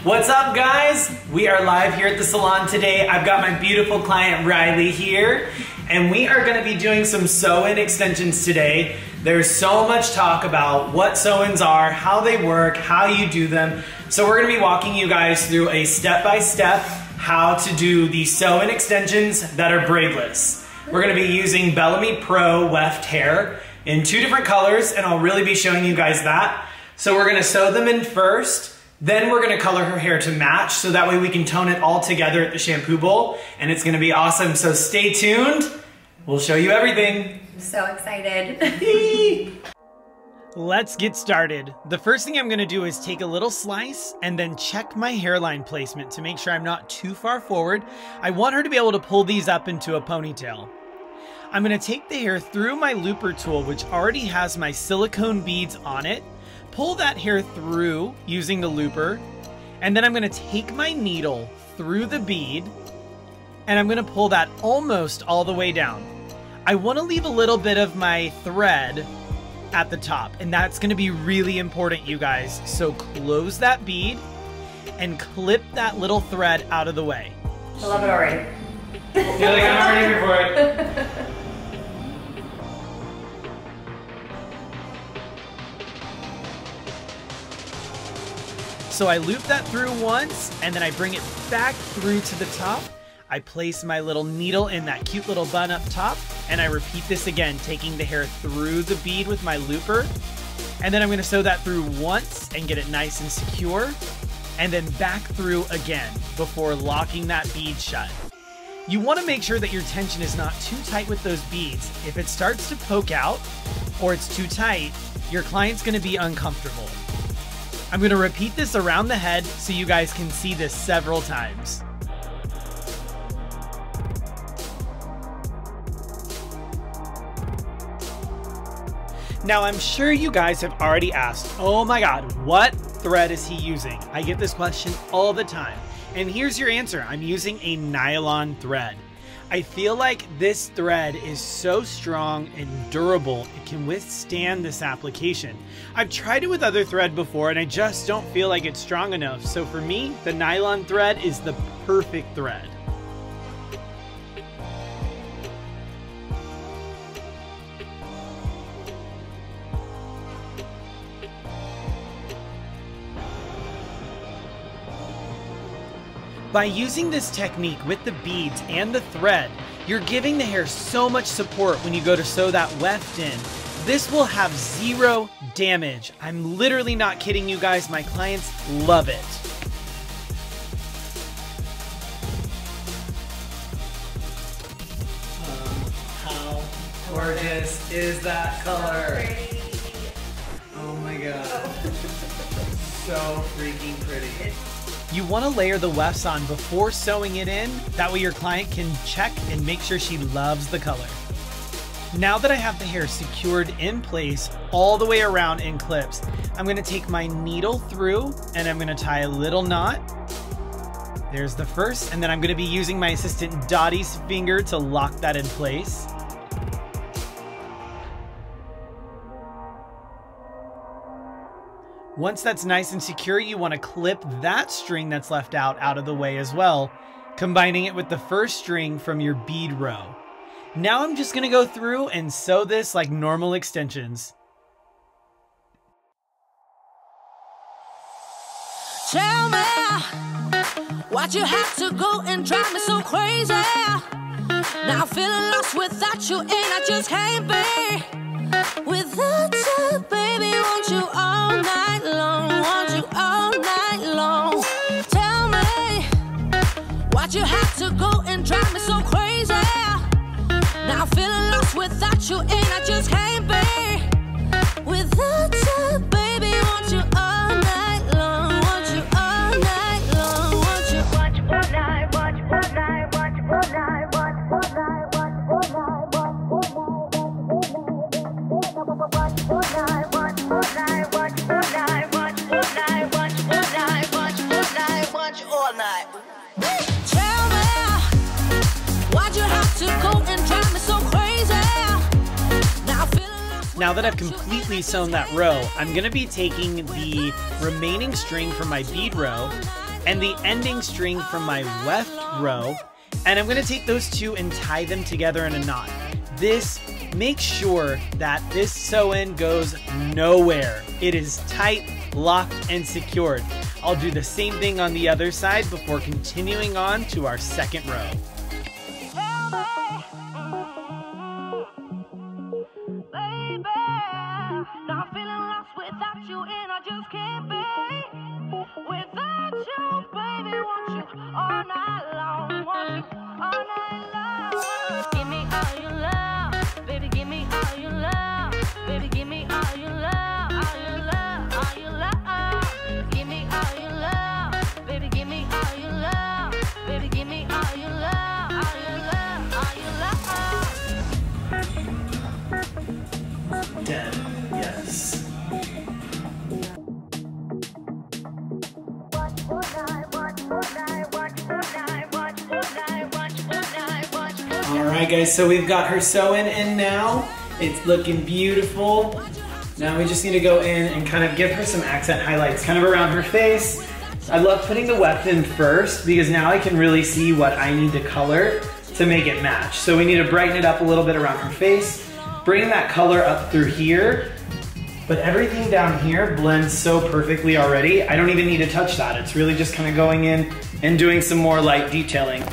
What's up, guys? We are live here at the salon today. I've got my beautiful client Riley here, and we are going to be doing some sew-in extensions today. There's so much talk about what sew-ins are, how they work, how you do them. So we're going to be walking you guys through a step-by-step how to do the sew-in extensions that are braidless. We're going to be using Bellami Pro Weft hair in 2 different colors, and I'll really be showing you guys that. So we're going to sew them in first. Then we're gonna color her hair to match so that way we can tone it all together at the shampoo bowl, and it's gonna be awesome. So stay tuned, we'll show you everything. I'm so excited. Let's get started. The first thing I'm gonna do is take a little slice and then check my hairline placement to make sure I'm not too far forward. I want her to be able to pull these up into a ponytail. I'm gonna take the hair through my looper tool, which already has my silicone beads on it. Pull that hair through using the looper, and then I'm going to take my needle through the bead, and I'm going to pull that almost all the way down. I want to leave a little bit of my thread at the top, and that's going to be really important, you guys. So close that bead and clip that little thread out of the way. I love it already. Feel like I'm already here for it. So I loop that through once, and then I bring it back through to the top. I place my little needle in that cute little bun up top, and I repeat this again, taking the hair through the bead with my looper. And then I'm gonna sew that through once and get it nice and secure, and then back through again before locking that bead shut. You wanna make sure that your tension is not too tight with those beads. If it starts to poke out or it's too tight, your client's gonna be uncomfortable. I'm going to repeat this around the head so you guys can see this several times. Now, I'm sure you guys have already asked, oh my God, what thread is he using? I get this question all the time. And here's your answer. I'm using a nylon thread. I feel like this thread is so strong and durable, it can withstand this application. I've tried it with other thread before and I just don't feel like it's strong enough. So for me, the nylon thread is the perfect thread. By using this technique with the beads and the thread, you're giving the hair so much support when you go to sew that weft in. This will have 0 damage. I'm literally not kidding you guys, my clients love it. How gorgeous is that color? Oh my God. So freaking pretty. You want to layer the wefts on before sewing it in, that way your client can check and make sure she loves the color. Now that I have the hair secured in place all the way around in clips, I'm going to take my needle through and I'm going to tie a little knot. There's the first, and then I'm going to be using my assistant Dottie's finger to lock that in place. Once that's nice and secure, you want to clip that string that's left out of the way as well, combining it with the first string from your bead row. Now I'm just going to go through and sew this like normal extensions. Tell me why'd you have to go and drive me so crazy? Now I'm feeling lost without you, and I just can't be without you, baby. Want you all night long, want you all night long. Tell me why'd you have to go and drive me so crazy? Now I'm feeling lost without you, and I just can't be without you, baby. Want you all night long, want you all night long, want you all night, want you all night, want you all night, want you all night, want you all night, want you all night, want you all night, want you all night, want you all night, want you all night, want you all night, want you all night. Tell me why'd you have to go and drive me so crazy? Now that I've completely sewn that row, I'm going to be taking the remaining string from my bead row and the ending string from my weft row, and I'm going to take those two and tie them together in a knot. This makes sure that this sew-in goes nowhere. It is tight, locked, and secured. I'll do the same thing on the other side before continuing on to our second row. Yes. Alright guys, so we've got her sew-in in now. It's looking beautiful. Now we just need to go in and kind of give her some accent highlights kind of around her face. I love putting the weft in first because now I can really see what I need to color to make it match. So we need to brighten it up a little bit around her face, bring that color up through here, but everything down here blends so perfectly already, I don't even need to touch that. It's really just kind of going in and doing some more light detailing.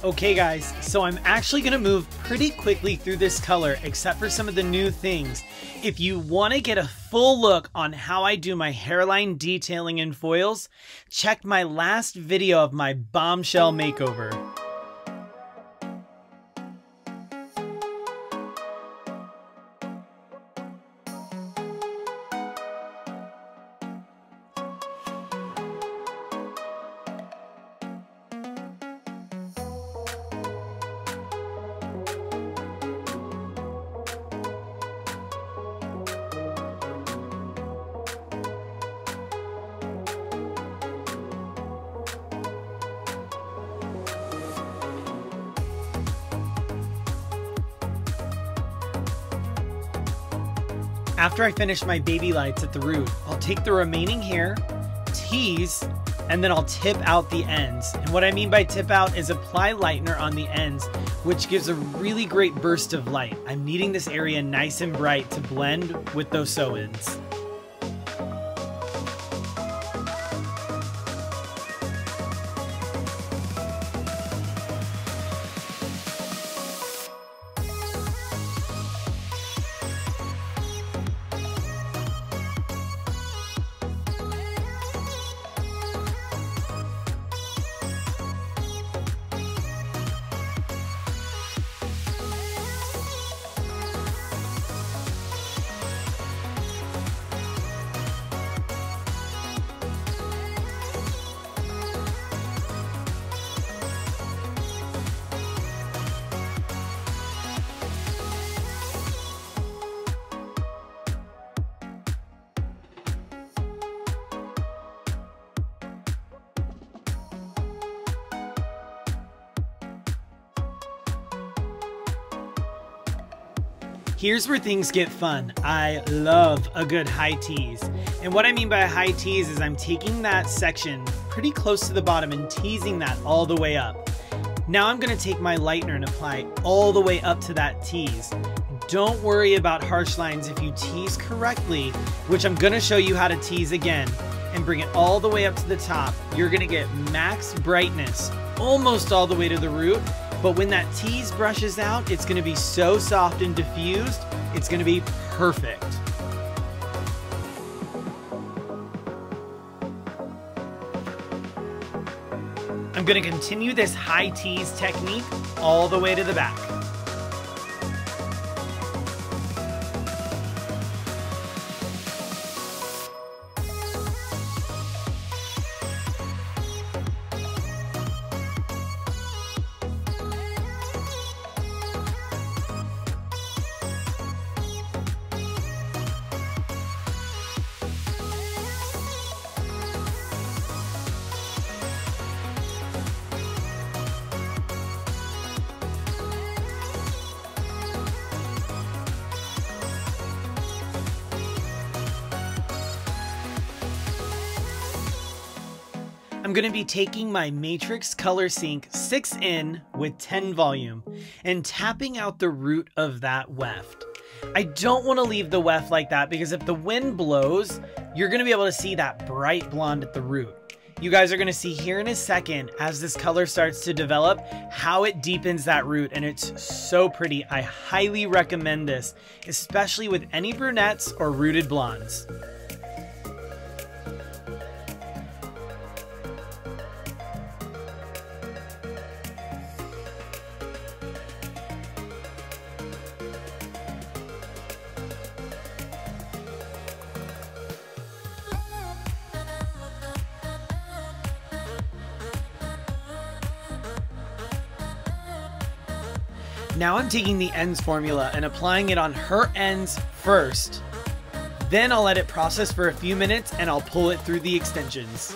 Okay guys, so I'm actually gonna move pretty quickly through this color except for some of the new things. If you wanna get a full look on how I do my hairline detailing in foils, check my last video of my bombshell makeover. After I finish my baby lights at the root, I'll take the remaining hair, tease, and then I'll tip out the ends. And what I mean by tip out is apply lightener on the ends, which gives a really great burst of light. I'm needing this area nice and bright to blend with those sew-ins. Here's where things get fun. I love a good high tease. And what I mean by a high tease is I'm taking that section pretty close to the bottom and teasing that all the way up. Now I'm gonna take my lightener and apply all the way up to that tease. Don't worry about harsh lines if you tease correctly, which I'm gonna show you how to tease again, and bring it all the way up to the top. You're gonna get max brightness almost all the way to the root. But when that tease brushes out, it's gonna be so soft and diffused, it's gonna be perfect. I'm gonna continue this high tease technique all the way to the back. I'm gonna be taking my Matrix Colorsync 6 in with 10 volume and tapping out the root of that weft. I don't want to leave the weft like that because if the wind blows, you're gonna be able to see that bright blonde at the root. You guys are gonna see here in a second as this color starts to develop how it deepens that root, and it's so pretty. I highly recommend this, especially with any brunettes or rooted blondes. Now I'm taking the ends formula and applying it on her ends first. Then I'll let it process for a few minutes and I'll pull it through the extensions.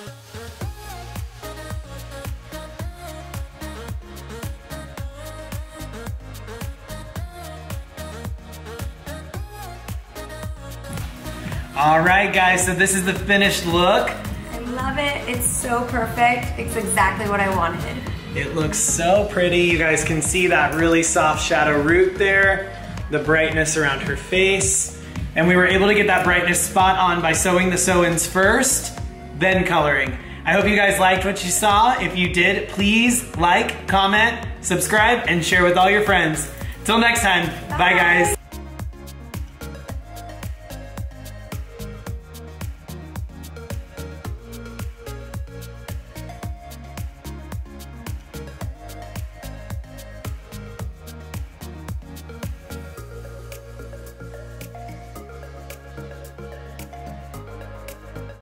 All right, guys, so this is the finished look. I love it. It's so perfect. It's exactly what I wanted. It looks so pretty. You guys can see that really soft shadow root there, the brightness around her face. And we were able to get that brightness spot on by sewing the sew-ins first, then coloring. I hope you guys liked what you saw. If you did, please like, comment, subscribe, and share with all your friends. Till next time, bye guys.